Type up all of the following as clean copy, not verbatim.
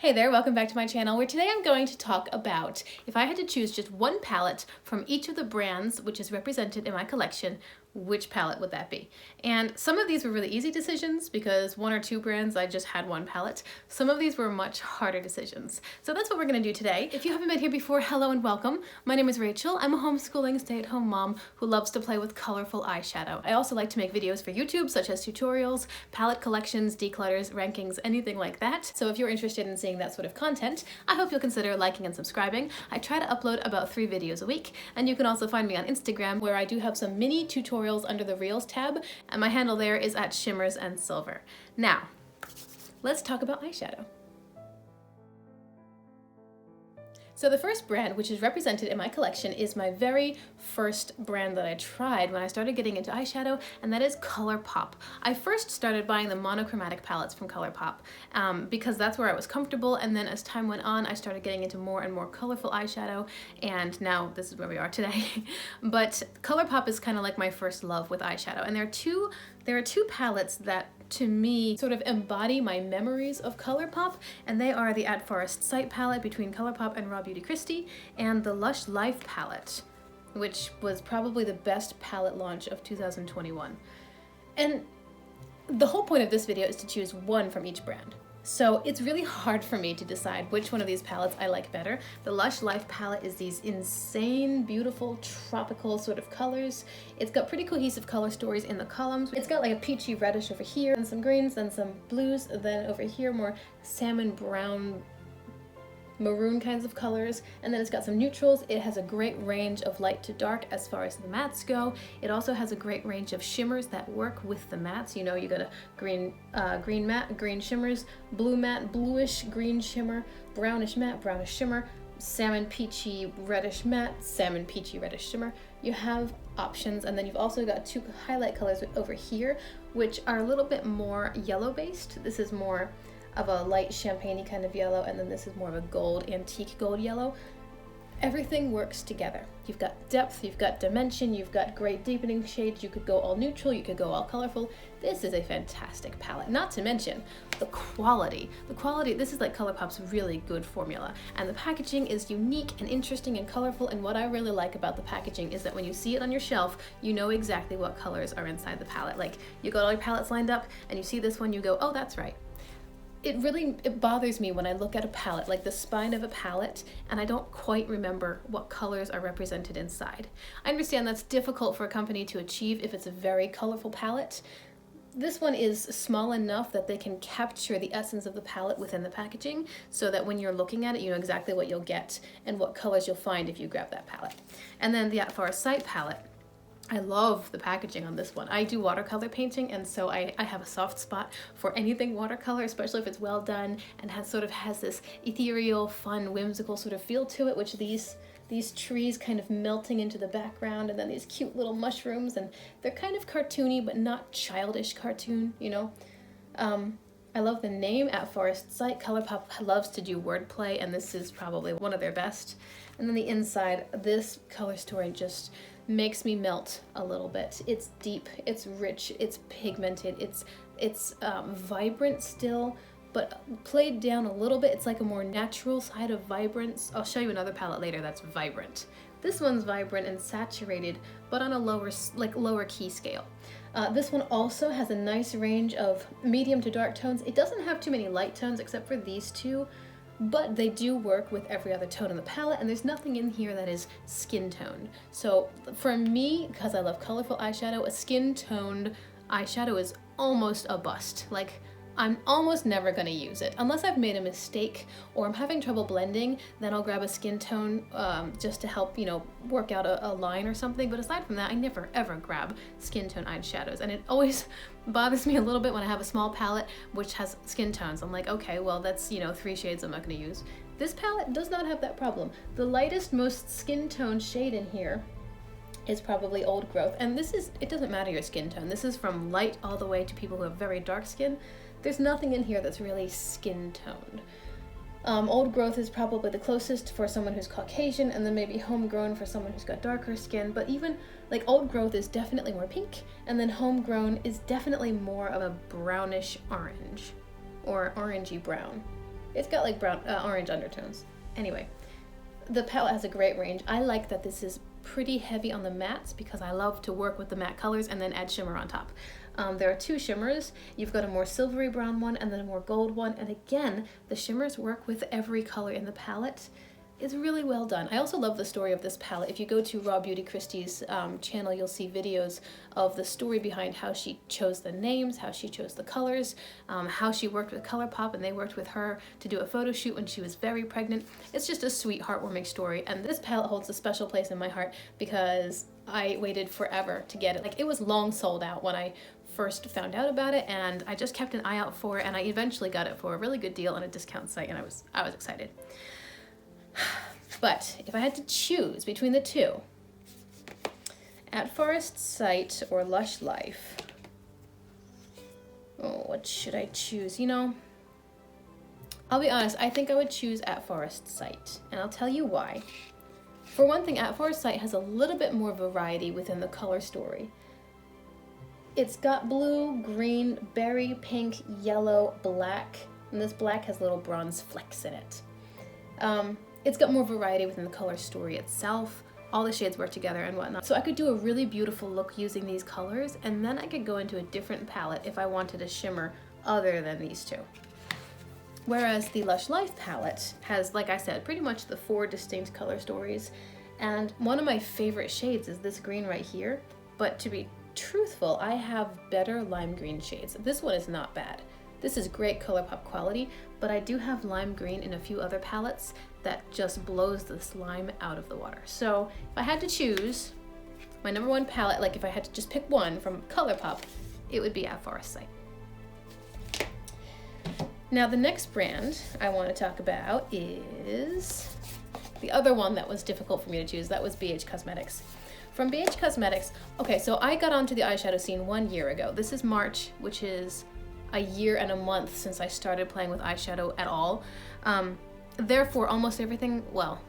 Hey there, welcome back to my channel, where today I'm going to talk about if I had to choose just one palette from each of the brands which is represented in my collection, which palette would that be? And some of these were really easy decisions because one or two brands I just had one palette. Some of these were much harder decisions. So that's what we're gonna do today. If you haven't been here before, hello and welcome. My name is Rachel. I'm a homeschooling stay-at-home mom who loves to play with colorful eyeshadow. I also like to make videos for YouTube, such as tutorials, palette collections, declutters, rankings, anything like that. So if you're interested in seeing that sort of content, I hope you'll consider liking and subscribing. I try to upload about 3 videos a week, and you can also find me on Instagram, where I do have some mini tutorials under the Reels tab, and my handle there is at Shimmers and Silver. Now, let's talk about eyeshadow. So the first brand, which is represented in my collection, is my very first brand that I tried when I started getting into eyeshadow, and that is Colourpop. I first started buying the monochromatic palettes from Colourpop because that's where I was comfortable, and then as time went on, I started getting into more and more colorful eyeshadow, and now this is where we are today. But Colourpop is kind of like my first love with eyeshadow, and there are two palettes that to me sort of embody my memories of Colourpop, and they are the At Forest Sight palette between Colourpop and Raw Beauty Kristi, and the Lush Life palette, which was probably the best palette launch of 2021. And the whole point of this video is to choose one from each brand. So it's really hard for me to decide which one of these palettes I like better. The Lush Life palette is these insane, beautiful, tropical sort of colors. It's got pretty cohesive color stories in the columns. It's got like a peachy reddish over here, and some greens, and some blues, and then over here more salmon brown, maroon kinds of colors, and then it's got some neutrals. It has a great range of light to dark as far as the mattes go. It also has a great range of shimmers that work with the mattes. You know, you got a green matte, green shimmers, blue matte, bluish green shimmer, brownish matte, brownish shimmer, salmon peachy reddish matte, salmon peachy reddish shimmer. You have options, and then you've also got 2 highlight colors over here, which are a little bit more yellow based. This is more of a light champagne-y kind of yellow, and then this is more of a gold, antique gold yellow. Everything works together. You've got depth, you've got dimension, you've got great deepening shades. You could go all neutral, you could go all colorful. This is a fantastic palette, not to mention the quality. This is like Colourpop's really good formula, and the packaging is unique and interesting and colorful, and what I really like about the packaging is that when you see it on your shelf, you know exactly what colors are inside the palette. Like, you got all your palettes lined up, and you see this one, you go, oh, that's right. It bothers me when I look at a palette, like the spine of a palette, and I don't quite remember what colors are represented inside. I understand that's difficult for a company to achieve if it's a very colorful palette. This one is small enough that they can capture the essence of the palette within the packaging, so that when you're looking at it, you know exactly what you'll get and what colors you'll find if you grab that palette. And then the At Forest Sight palette. I love the packaging on this one. I do watercolor painting, and so I have a soft spot for anything watercolor, especially if it's well done and has this ethereal, fun, whimsical sort of feel to it, which these trees kind of melting into the background, and then these cute little mushrooms, and they're kind of cartoony but not childish cartoon, you know. I love the name At Forest Sight. Colourpop loves to do wordplay, and this is probably one of their best. And then the inside, this color story just makes me melt a little bit. It's deep, it's rich, it's pigmented, it's vibrant still, but played down a little bit. It's like a more natural side of vibrance. I'll show you another palette later that's vibrant. This one's vibrant and saturated, but on a lower key scale. This one also has a nice range of medium to dark tones. It doesn't have too many light tones except for these 2, but they do work with every other tone in the palette, and there's nothing in here that is skin toned. So for me, because I love colorful eyeshadow, a skin toned eyeshadow is almost a bust. Like, I'm almost never going to use it. Unless I've made a mistake or I'm having trouble blending, then I'll grab a skin tone just to help, you know, work out a line or something. But aside from that, I never ever grab skin tone eyeshadows. And it always bothers me a little bit when I have a small palette which has skin tones. I'm like, okay, well, that's, you know, 3 shades I'm not going to use. This palette does not have that problem. The lightest, most skin tone shade in here is probably Old Growth. And it doesn't matter your skin tone. This is from light all the way to people who have very dark skin. There's nothing in here that's really skin toned. Old Growth is probably the closest for someone who's Caucasian, and then maybe Homegrown for someone who's got darker skin, but even like Old Growth is definitely more pink, and then Homegrown is definitely more of a brownish orange, or orangey brown. It's got like brown, orange undertones. Anyway, the palette has a great range. I like that this is pretty heavy on the mattes because I love to work with the matte colors and then add shimmer on top. There are two shimmers. You've got a more silvery brown one and then a more gold one. And again, the shimmers work with every color in the palette. It's really well done. I also love the story of this palette. If you go to Raw Beauty Christie's channel, you'll see videos of the story behind how she chose the names, how she chose the colors, how she worked with Colourpop, and they worked with her to do a photo shoot when she was very pregnant. It's just a sweet, heartwarming story, and this palette holds a special place in my heart because I waited forever to get it. Like, it was long sold out when I first found out about it, and I just kept an eye out for it, and I eventually got it for a really good deal on a discount site, and I was excited. But if I had to choose between the two, At Forest Sight or Lush Life, oh, what should I choose? You know, I'll be honest, I think I would choose At Forest Sight, and I'll tell you why. For one thing, At Forest Sight has a little bit more variety within the color story. It's got blue, green, berry, pink, yellow, black, and this black has little bronze flecks in it. It's got more variety within the color story itself. All the shades work together and whatnot. So I could do a really beautiful look using these colors, and then I could go into a different palette if I wanted a shimmer other than these two. Whereas the Lush Life palette has, like I said, pretty much the 4 distinct color stories. And one of my favorite shades is this green right here. But to be truthful, I have better lime green shades. This one is not bad. This is great Colourpop quality, but I do have lime green in a few other palettes that just blows the slime out of the water. So if I had to choose my number one palette, like if I had to just pick one from Colourpop, it would be At Forest Sight. Now the next brand I want to talk about is the other one that was difficult for me to choose. That was BH Cosmetics. From BH Cosmetics, okay, so I got onto the eyeshadow scene 1 year ago. This is March, which is a year and a month since I started playing with eyeshadow at all. Therefore, almost everything, well,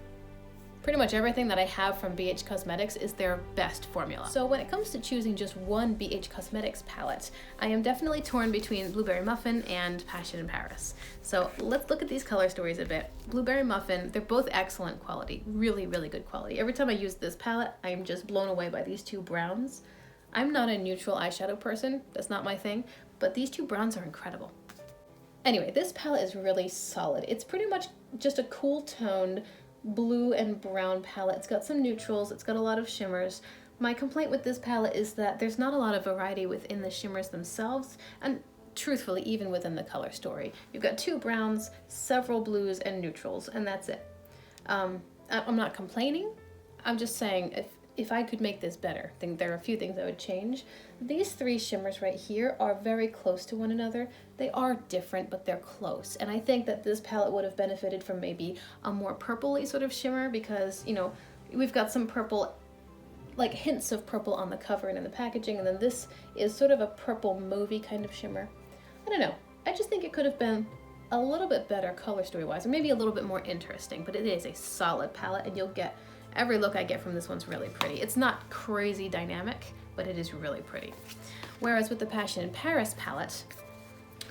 pretty much everything that I have from BH Cosmetics is their best formula. So when it comes to choosing just one BH Cosmetics palette, I am definitely torn between Blueberry Muffin and Passion in Paris. So let's look at these color stories a bit. Blueberry Muffin, they're both excellent quality, really, really good quality. Every time I use this palette, I'm just blown away by these two browns. I'm not a neutral eyeshadow person, that's not my thing, but these two browns are incredible. Anyway, this palette is really solid. It's pretty much just a cool toned blue and brown palette. It's got some neutrals, it's got a lot of shimmers. My complaint with this palette is that there's not a lot of variety within the shimmers themselves, and truthfully, even within the color story. You've got 2 browns, several blues, and neutrals, and that's it. I'm not complaining, I'm just saying if I could make this better, I think there are a few things I would change. These 3 shimmers right here are very close to one another. They are different, but they're close. And I think that this palette would have benefited from maybe a more purpley sort of shimmer because, you know, we've got some purple, like hints of purple on the cover and in the packaging, and then this is sort of a purple mauvey kind of shimmer. I don't know. I just think it could have been a little bit better color story-wise, or maybe a little bit more interesting, but it is a solid palette, and you'll get every look I get from this one's really pretty. It's not crazy dynamic, but it is really pretty. Whereas with the Passion in Paris palette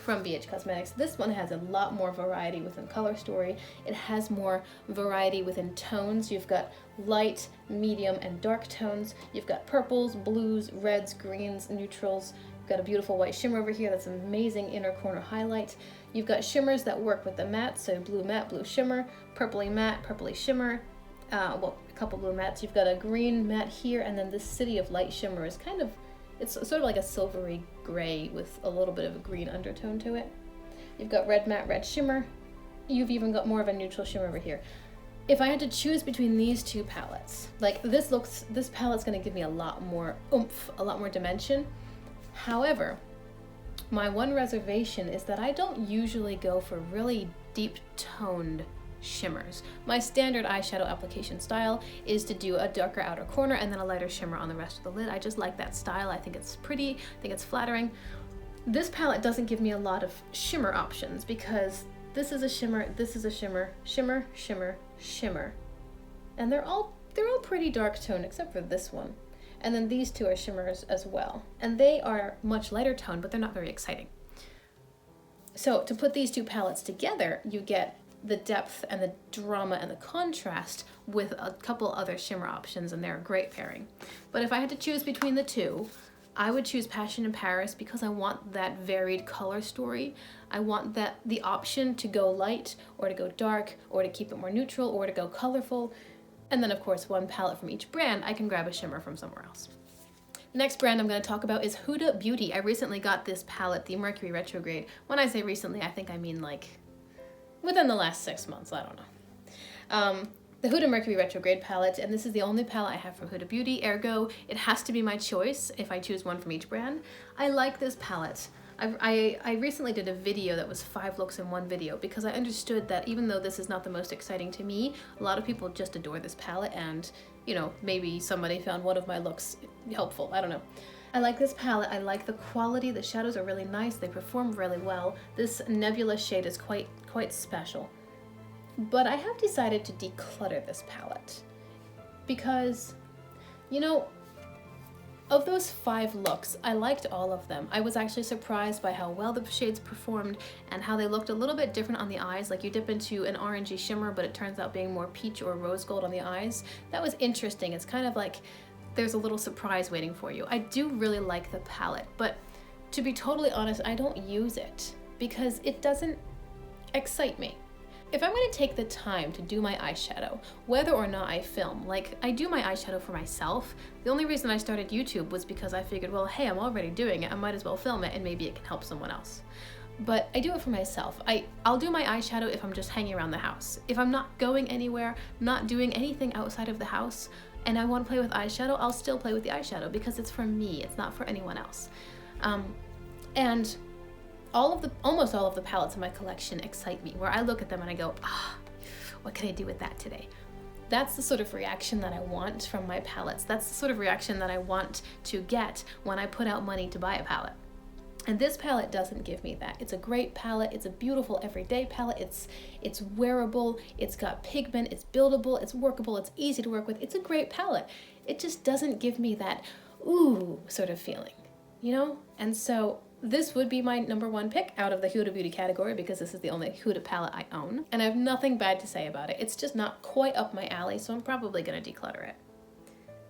from BH Cosmetics, this one has a lot more variety within color story. It has more variety within tones. You've got light, medium, and dark tones. You've got purples, blues, reds, greens, neutrals. You've got a beautiful white shimmer over here that's an amazing inner corner highlight. You've got shimmers that work with the matte, so blue matte, blue shimmer, purpley matte, purpley shimmer, well, a couple blue mattes. You've got a green matte here, and then this City of Light shimmer is kind of, it's sort of like a silvery gray with a little bit of a green undertone to it. You've got red matte, red shimmer. You've even got more of a neutral shimmer over here. If I had to choose between these 2 palettes, like this palette's gonna give me a lot more oomph, a lot more dimension. However, my one reservation is that I don't usually go for really deep toned shimmers. My standard eyeshadow application style is to do a darker outer corner and then a lighter shimmer on the rest of the lid. I just like that style. I think it's pretty, I think it's flattering. This palette doesn't give me a lot of shimmer options because this is a shimmer, this is a shimmer, shimmer, shimmer, shimmer. And they're all pretty dark toned except for this one. And then these 2 are shimmers as well. And they are much lighter toned, but they're not very exciting. So to put these two palettes together, you get the depth and the drama and the contrast with a couple other shimmer options, and they're a great pairing. But if I had to choose between the two, I would choose Passion in Paris because I want that varied color story. I want the option to go light or to go dark or to keep it more neutral or to go colorful. And then of course one palette from each brand, I can grab a shimmer from somewhere else. The next brand I'm going to talk about is Huda Beauty. I recently got this palette, the Mercury Retrograde. When I say recently, I think I mean like within the last 6 months, I don't know. The Huda Mercury Retrograde palette, and this is the only palette I have from Huda Beauty, ergo it has to be my choice if I choose one from each brand. I like this palette. I recently did a video that was 5 looks in one video because I understood that even though this is not the most exciting to me, a lot of people just adore this palette, and you know, maybe somebody found one of my looks helpful, I don't know. I like this palette. I like the quality. The shadows are really nice. They perform really well. This nebula shade is quite special. But I have decided to declutter this palette because, you know, of those 5 looks, I liked all of them. I was actually surprised by how well the shades performed and how they looked a little bit different on the eyes. Like you dip into an orangey shimmer, but it turns out being more peach or rose gold on the eyes. That was interesting. It's kind of like there's a little surprise waiting for you. I do really like the palette, but to be totally honest, I don't use it because it doesn't excite me. If I'm going to take the time to do my eyeshadow, whether or not I film, like I do my eyeshadow for myself, the only reason I started YouTube was because I figured, well, hey, I'm already doing it, I might as well film it and maybe it can help someone else. But I do it for myself. I'll do my eyeshadow if I'm just hanging around the house. If I'm not going anywhere, not doing anything outside of the house, and I want to play with eyeshadow, I'll still play with the eyeshadow because it's for me, it's not for anyone else. And almost all of the palettes in my collection excite me, where I look at them and I go, what can I do with that today? That's the sort of reaction that I want from my palettes. That's the sort of reaction that I want to get when I put out money to buy a palette. And this palette doesn't give me that. It's a great palette. It's a beautiful everyday palette. It's wearable. It's got pigment. It's buildable. It's workable. It's easy to work with. It's a great palette. It just doesn't give me that ooh sort of feeling, you know? And so this would be my #1 pick out of the Huda Beauty category because this is the only Huda palette I own. And I have nothing bad to say about it. It's just not quite up my alley, so I'm probably gonna declutter it.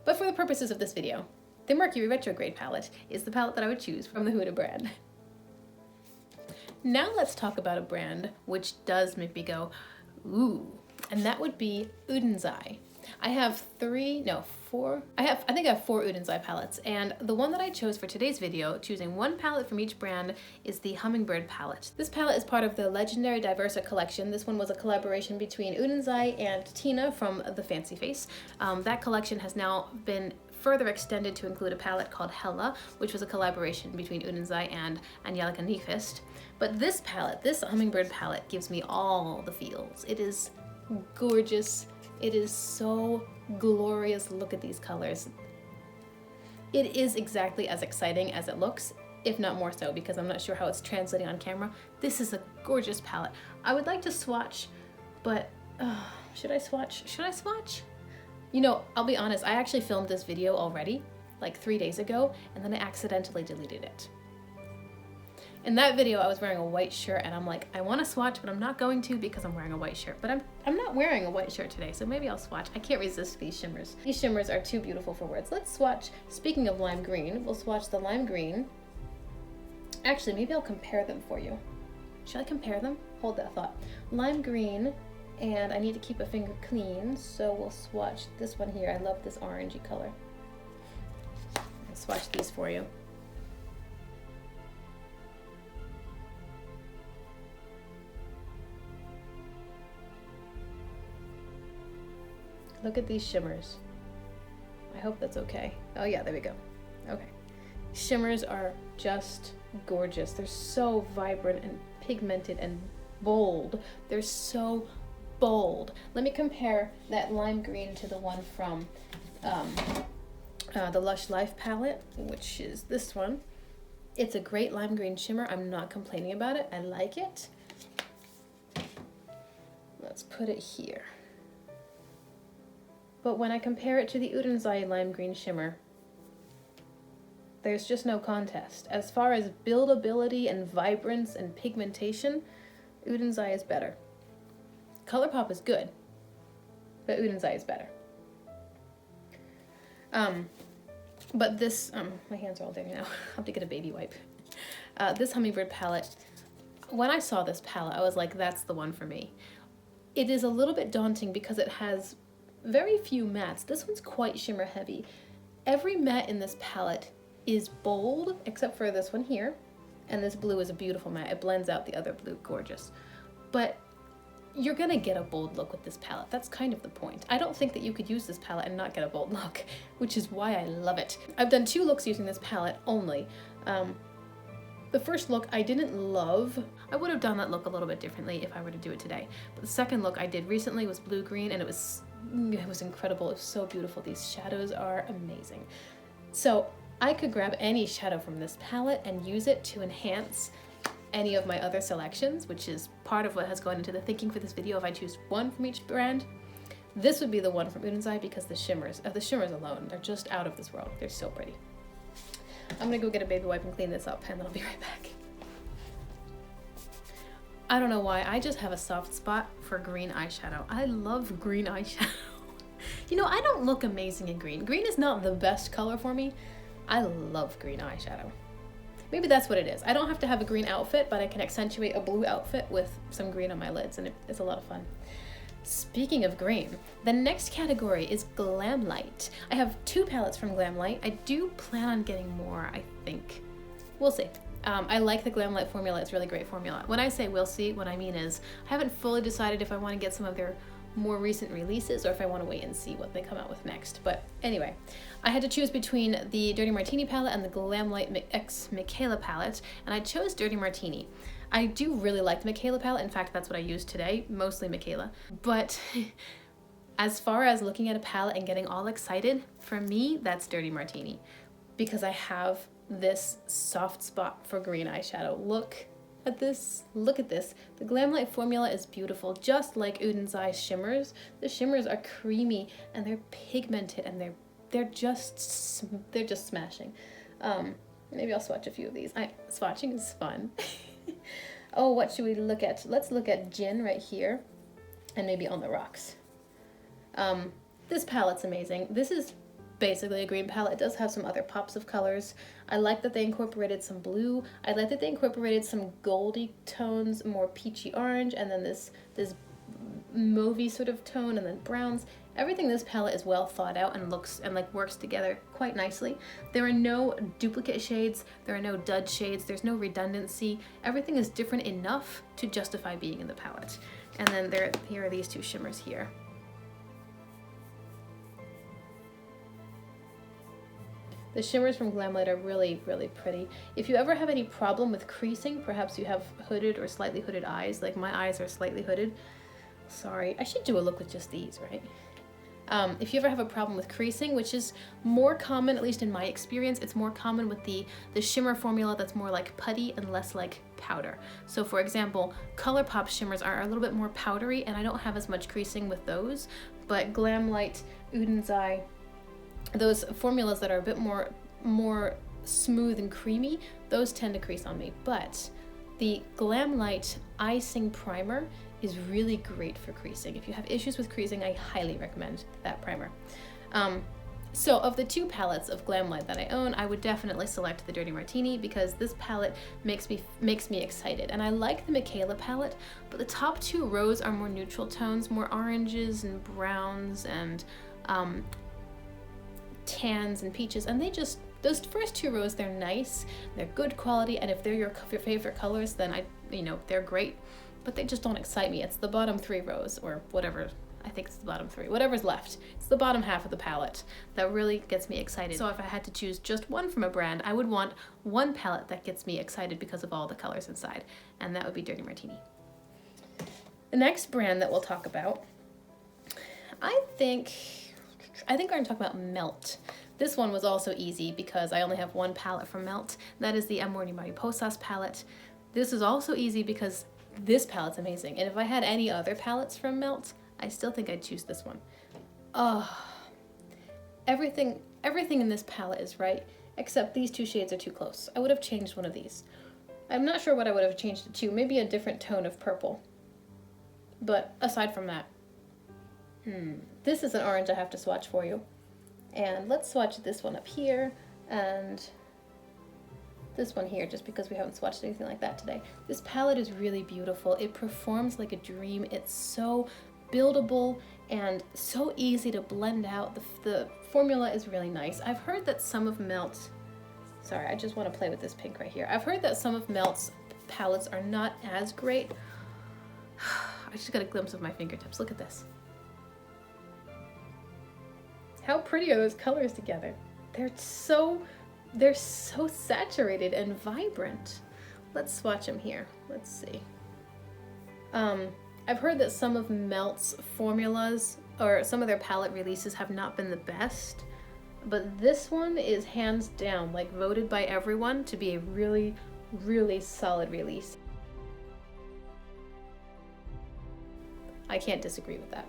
But for the purposes of this video, the Mercury Retrograde palette is the palette that I would choose from the Huda brand. Now let's talk about a brand which does make me go, ooh, and that would be Uden's Eye. I have 4 Uden's Eye palettes, and the one that I chose for today's video, choosing one palette from each brand, is the Hummingbird palette. This palette is part of the legendary Diversa collection. This one was a collaboration between Uden's Eye and Tina from The Fancy Face. That collection has now been further extended to include a palette called Hella, which was a collaboration between Uden's Eye and Angeliconic Fist. But this palette, this Hummingbird palette, gives me all the feels. It is gorgeous. It is so glorious. Look at these colors. It is exactly as exciting as it looks, if not more so, because I'm not sure how it's translating on camera. This is a gorgeous palette. I would like to swatch, but should I swatch? Should I swatch? You know, I'll be honest, I actually filmed this video already, like 3 days ago, and then I accidentally deleted it. In that video, I was wearing a white shirt, and I'm like, I want to swatch, but I'm not going to because I'm wearing a white shirt. But I'm not wearing a white shirt today, so maybe I'll swatch. I can't resist these shimmers. These shimmers are too beautiful for words. Let's swatch. Speaking of lime green, we'll swatch the lime green. Actually, maybe I'll compare them for you. Should I compare them? Hold that thought. Lime green, and I need to keep a finger clean, so we'll swatch this one here. I love this orangey color. I'll swatch these for you. Look at these shimmers. I hope that's okay. Oh yeah, there we go. Okay. Shimmers are just gorgeous. They're so vibrant and pigmented and bold. They're so bold. Let me compare that lime green to the one from the Lush Life palette, which is this one. It's a great lime green shimmer. I'm not complaining about it. I like it. Let's put it here. But when I compare it to the Uden's Eye lime green shimmer, There's just no contest. As far as buildability and vibrance and pigmentation, Udin's Eye is better. Colourpop is good, but Udin's Eye is better. But this, my hands are all dirty now. I'll have to get a baby wipe. This Hummingbird palette, when I saw this palette, I was like, that's the one for me. It is a little bit daunting because it has very few mattes. This one's quite shimmer heavy. Every matte in this palette is bold, except for this one here. And this blue is a beautiful matte. It blends out the other blue, gorgeous. But you're gonna get a bold look with this palette. That's kind of the point. I don't think that you could use this palette and not get a bold look, which is why I love it. I've done 2 looks using this palette only. The first look I didn't love. I would have done that look a little bit differently if I were to do it today. But the second look I did recently was blue-green, and it was incredible. It was so beautiful. These shadows are amazing. So I could grab any shadow from this palette and use it to enhance any of my other selections, which is part of what has gone into the thinking for this video. If I choose one from each brand, this would be the one from Udin's Eye, because the shimmers alone, they're just out of this world. They're so pretty. I'm gonna go get a baby wipe and clean this up, and then I'll be right back. I don't know why, I just have a soft spot for green eyeshadow. I love green eyeshadow. You know, I don't look amazing in green. Green is not the best color for me. I love green eyeshadow. Maybe that's what it is. I don't have to have a green outfit, but I can accentuate a blue outfit with some green on my lids, and it's a lot of fun. Speaking of green, the next category is Glamlight. I have 2 palettes from Glamlight. I do plan on getting more, I think. We'll see. I like the Glamlight formula. It's a really great formula. When I say we'll see, what I mean is I haven't fully decided if I want to get some of their more recent releases or if I want to wait and see what they come out with next. But anyway, I had to choose between the Dirty Martini palette and the Glamlight X Michaela palette, and I chose Dirty Martini. I do really like the Michaela palette. In fact, that's what I used today, mostly Michaela. But as far as looking at a palette and getting all excited, for me, that's Dirty Martini, because I have this soft spot for green eyeshadow. Look at this, look at this. The Glamlight formula is beautiful, just like Udin's Eye shimmers. The shimmers are creamy and they're pigmented, and they're just smashing. Maybe I'll swatch a few of these. Swatching is fun. Oh, what should we look at? Let's look at Gin right here, and maybe On the Rocks. This palette's amazing. This is basically a green palette. It does have some other pops of colors. I like that they incorporated some blue. I like that they incorporated some goldy tones, more peachy orange, and then this mauvey sort of tone, and then browns. Everything in this palette is well thought out and looks and like works together quite nicely. There are no duplicate shades, there are no dud shades, there's no redundancy. Everything is different enough to justify being in the palette. And then here are these 2 shimmers here. The shimmers from Glamlight are really, really pretty. If you ever have any problem with creasing, perhaps you have hooded or slightly hooded eyes, like my eyes are slightly hooded. Sorry, I should do a look with just these, right? If you ever have a problem with creasing, which is more common, at least in my experience, it's more common with the shimmer formula that's more like putty and less like powder. So for example, Colourpop shimmers are a little bit more powdery, and I don't have as much creasing with those, but Glamlight, Udin's Eye, those formulas that are a bit more smooth and creamy, those tend to crease on me. But the Glamlight Icing Primer is really great for creasing. If you have issues with creasing, I highly recommend that primer. So of the 2 palettes of Glamlight that I own, I would definitely select the Dirty Martini, because this palette makes me excited. And I like the Michaela palette, but the top 2 rows are more neutral tones, more oranges and browns and tans and peaches, and those first 2 rows, they're nice, they're good quality, and if they're your favorite colors, then they're great, but they just don't excite me. It's the bottom 3 rows, or whatever, I think it's the bottom 3, whatever's left. It's the bottom half of the palette that really gets me excited. So if I had to choose just one from a brand, I would want one palette that gets me excited because of all the colors inside, and that would be Dirty Martini. The next brand that we'll talk about, I think we're going to talk about Melt. This one was also easy because I only have one palette from Melt. That is the Amor y Mariposas palette. This is also easy because this palette's amazing. And if I had any other palettes from Melt, I still think I'd choose this one. Oh, everything in this palette is right. except these two shades are too close. I would have changed one of these. I'm not sure what I would have changed it to, maybe a different tone of purple. But aside from that, this is an orange I have to swatch for you. And let's swatch this one up here, and this one here, just because we haven't swatched anything like that today. This palette is really beautiful. It performs like a dream. It's so buildable and so easy to blend out. The formula is really nice. I've heard that some of Melt's, sorry, I just want to play with this pink right here. I've heard that some of Melt's palettes are not as great. I just got a glimpse of my fingertips. Look at this. How pretty are those colors together? They're so saturated and vibrant. Let's swatch them here. Let's see. I've heard that some of Melt's formulas or some of their palette releases have not been the best, but this one is hands down, like, voted by everyone to be a really, really solid release. I can't disagree with that.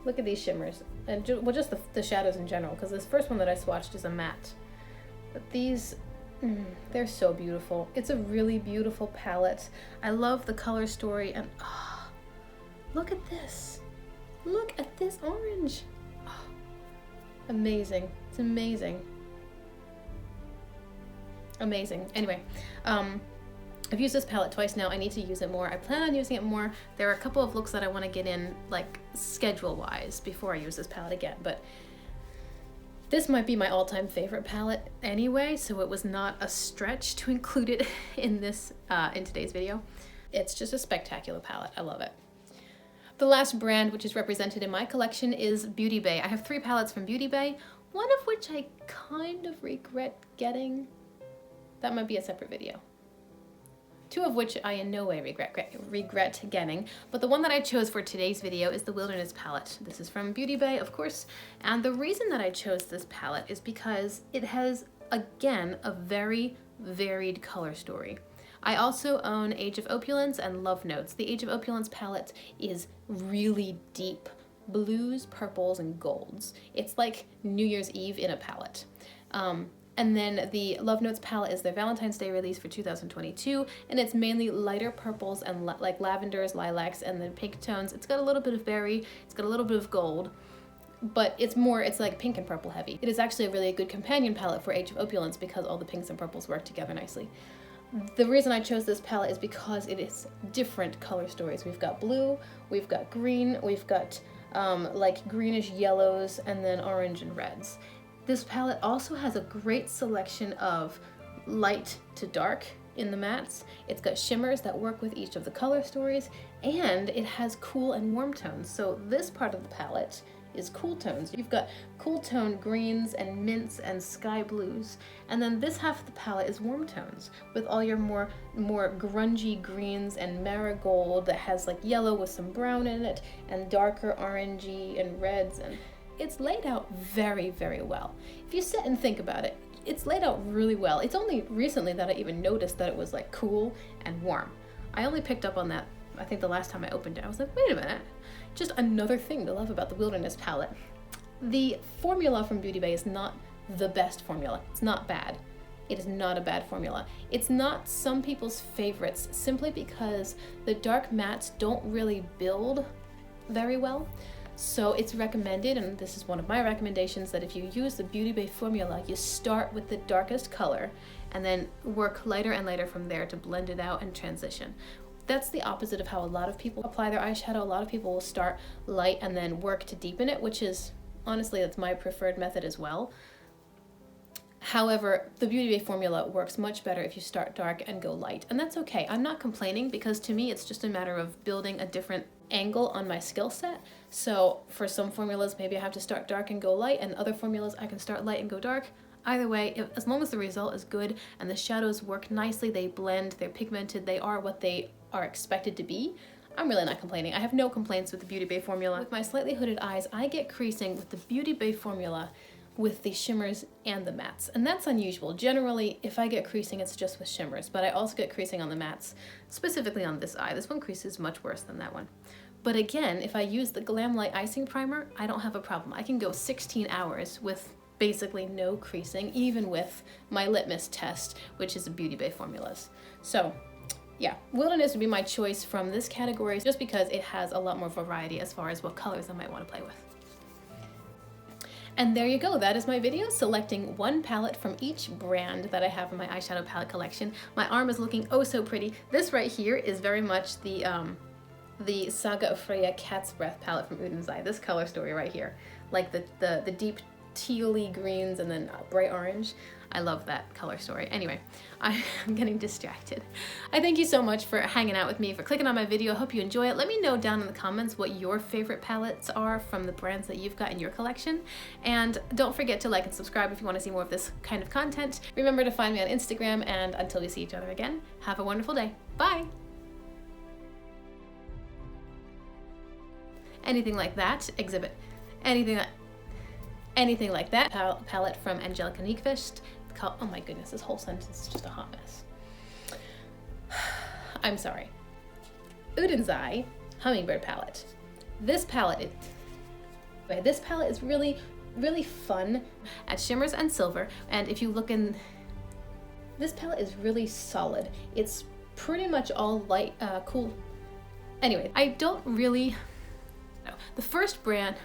Look at these shimmers, and just the shadows in general, because this first one that I swatched is a matte. But these, they're so beautiful. It's a really beautiful palette. I love the color story, and look at this. Look at this orange. Oh, amazing. It's amazing. Amazing. Anyway, I've used this palette twice now. I need to use it more. I plan on using it more. There are a couple of looks that I want to get in, like, schedule-wise before I use this palette again, but this might be my all-time favorite palette anyway, so it was not a stretch to include it in this in today's video. It's just a spectacular palette. I love it. The last brand which is represented in my collection is Beauty Bay. I have 3 palettes from Beauty Bay, one of which I kind of regret getting. That might be a separate video. 2 of which I in no way regret getting, but the one that I chose for today's video is the Wilderness palette. This is from Beauty Bay, of course, and the reason that I chose this palette is because it has, again, a very varied color story. I also own Age of Opulence and Love Notes. The Age of Opulence palette is really deep blues, purples, and golds. It's like New Year's Eve in a palette. And then the Love Notes palette is their Valentine's Day release for 2022, and it's mainly lighter purples and like lavenders, lilacs, and then pink tones. It's got a little bit of berry, it's got a little bit of gold, but it's like pink and purple heavy. It is actually a really good companion palette for Age of Opulence because all the pinks and purples work together nicely. The reason I chose this palette is because it is different color stories. We've got blue, we've got green, we've got like greenish yellows, and then orange and reds. This palette also has a great selection of light to dark in the mattes. It's got shimmers that work with each of the color stories, and it has cool and warm tones. So this part of the palette is cool tones. You've got cool tone greens and mints and sky blues, and then this half of the palette is warm tones with all your more grungy greens and marigold that has like yellow with some brown in it, and darker orangey and reds, and it's laid out very, very well. If you sit and think about it, it's laid out really well. It's only recently that I even noticed that it was like cool and warm. I only picked up on that, I think, the last time I opened it. I was like, wait a minute. Just another thing to love about the Wilderness palette. The formula from Beauty Bay is not the best formula. It's not bad. It is not a bad formula. It's not some people's favorites simply because the dark mattes don't really build very well. So it's recommended, and this is one of my recommendations, that if you use the Beauty Bay formula, you start with the darkest color and then work lighter and lighter from there to blend it out and transition. That's the opposite of how a lot of people apply their eyeshadow. A lot of people will start light and then work to deepen it, which is, honestly, that's my preferred method as well. However, the Beauty Bay formula works much better if you start dark and go light, and that's okay. I'm not complaining because to me it's just a matter of building a different angle on my skill set. So for some formulas, maybe I have to start dark and go light, and other formulas I can start light and go dark. Either way, as long as the result is good and the shadows work nicely, they blend, they're pigmented, they are what they are expected to be, I'm really not complaining. I have no complaints with the Beauty Bay formula. With my slightly hooded eyes, I get creasing with the Beauty Bay formula with the shimmers and the mattes, and that's unusual. Generally, if I get creasing, it's just with shimmers, but I also get creasing on the mattes, specifically on this eye. This one creases much worse than that one. But again, if I use the Glamlight icing primer, I don't have a problem. I can go 16 hours with basically no creasing, even with my litmus test, which is a Beauty Bay Formulas. So yeah, Wilderness would be my choice from this category just because it has a lot more variety as far as what colors I might want to play with. And there you go, that is my video selecting one palette from each brand that I have in my eyeshadow palette collection. My arm is looking oh so pretty. This right here is very much the Saga of Freya Cat's Breath palette from Udenzai. This color story right here, like the deep tealy greens and then bright orange. I love that color story. Anyway, I'm getting distracted. I thank you so much for hanging out with me, for clicking on my video. I hope you enjoy it. Let me know down in the comments what your favorite palettes are from the brands that you've got in your collection. And don't forget to like and subscribe if you want to see more of this kind of content. Remember to find me on Instagram, and until we see each other again, have a wonderful day. Bye! Anything like that, exhibit. Anything like that, palette from Angeliconic Fist. Oh my goodness, this whole sentence is just a hot mess. I'm sorry. Udenzai Hummingbird palette. This palette is really, really fun at shimmers and silver. And if you look in, this palette is really solid. It's pretty much all light, cool. Anyway, I don't really know. The first brand,